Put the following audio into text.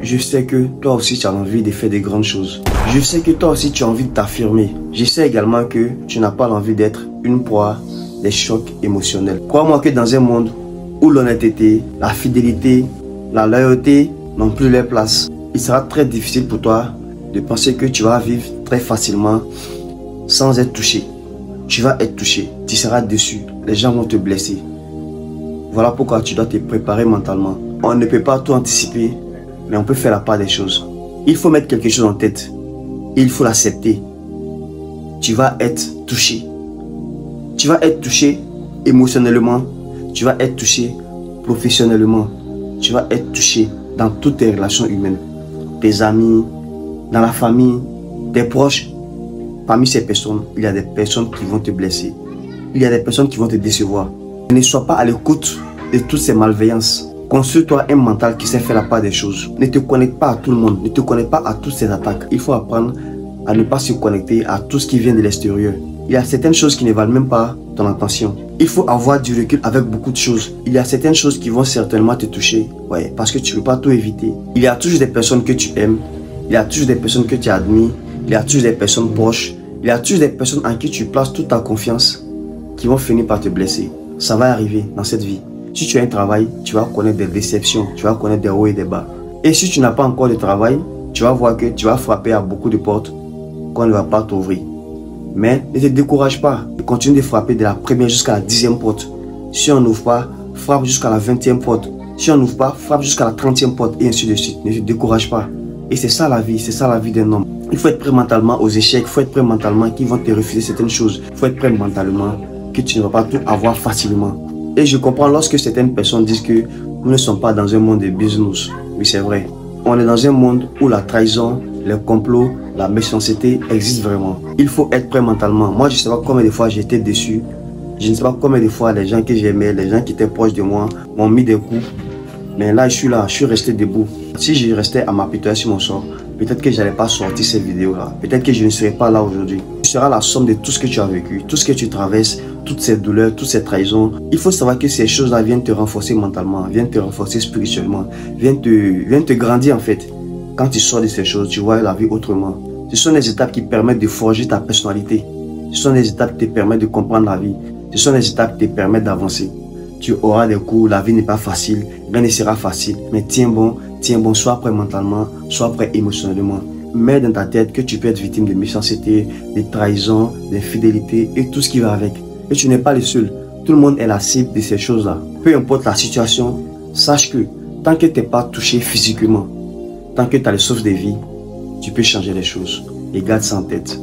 Je sais que toi aussi tu as envie de faire des grandes choses. Je sais que toi aussi tu as envie de t'affirmer. Je sais également que tu n'as pas l'envie d'être une proie des chocs émotionnels. Crois-moi que dans un monde où l'honnêteté, la fidélité, la loyauté n'ont plus leur place, il sera très difficile pour toi de penser que tu vas vivre très facilement sans être touché. Tu vas être touché, tu seras déçu, les gens vont te blesser. Voilà pourquoi tu dois te préparer mentalement. On ne peut pas tout anticiper, mais on peut faire la part des choses. Il faut mettre quelque chose en tête. Il faut l'accepter. Tu vas être touché. Tu vas être touché émotionnellement. Tu vas être touché professionnellement. Tu vas être touché dans toutes tes relations humaines. Tes amis, dans la famille, tes proches. Parmi ces personnes, il y a des personnes qui vont te blesser. Il y a des personnes qui vont te décevoir. Ne sois pas à l'écoute de toutes ces malveillances. Construis-toi un mental qui sait faire la part des choses. Ne te connecte pas à tout le monde. Ne te connecte pas à toutes ces attaques. Il faut apprendre à ne pas se connecter à tout ce qui vient de l'extérieur. Il y a certaines choses qui ne valent même pas ton attention. Il faut avoir du recul avec beaucoup de choses. Il y a certaines choses qui vont certainement te toucher. Ouais, parce que tu ne peux pas tout éviter. Il y a toujours des personnes que tu aimes. Il y a toujours des personnes que tu admires. Il y a toujours des personnes proches. Il y a toujours des personnes en qui tu places toute ta confiance qui vont finir par te blesser. Ça va arriver dans cette vie. Si tu as un travail, tu vas connaître des déceptions, tu vas connaître des hauts et des bas. Et si tu n'as pas encore de travail, tu vas voir que tu vas frapper à beaucoup de portes qu'on ne va pas t'ouvrir. Mais ne te décourage pas. Continue de frapper de la première jusqu'à la 10e porte. Si on n'ouvre pas, frappe jusqu'à la 20e porte. Si on n'ouvre pas, frappe jusqu'à la 30e porte et ainsi de suite. Ne te décourage pas. Et c'est ça la vie, c'est ça la vie d'un homme. Il faut être prêt mentalement aux échecs, il faut être prêt mentalement qu'ils vont te refuser certaines choses. Il faut être prêt mentalement que tu ne vas pas tout avoir facilement. Et je comprends lorsque certaines personnes disent que nous ne sommes pas dans un monde de business. Oui, c'est vrai. On est dans un monde où la trahison, les complots, la méchanceté existent vraiment. Il faut être prêt mentalement. Moi, je ne sais pas combien de fois j'ai été déçu. Je ne sais pas combien de fois les gens que j'aimais, les gens qui étaient proches de moi m'ont mis des coups. Mais là, je suis resté debout. Si je restais à m'apitoyer sur mon sort, peut-être que je n'allais pas sortir cette vidéo-là. Peut-être que je ne serais pas là aujourd'hui. Ce sera la somme de tout ce que tu as vécu, tout ce que tu traverses, toutes ces douleurs, toutes ces trahisons. Il faut savoir que ces choses-là viennent te renforcer mentalement, viennent te renforcer spirituellement, viennent te grandir en fait. Quand tu sors de ces choses, tu vois la vie autrement. Ce sont des étapes qui permettent de forger ta personnalité. Ce sont des étapes qui te permettent de comprendre la vie. Ce sont des étapes qui te permettent d'avancer. Tu auras des coups, la vie n'est pas facile, rien ne sera facile. Mais tiens bon, sois prêt mentalement, sois prêt émotionnellement. Mets dans ta tête que tu peux être victime de méchanceté, de trahison, d'infidélité et tout ce qui va avec. Et tu n'es pas le seul. Tout le monde est la cible de ces choses-là. Peu importe la situation, sache que tant que tu n'es pas touché physiquement, tant que tu as le souffle de vie, tu peux changer les choses. Et garde ça en tête.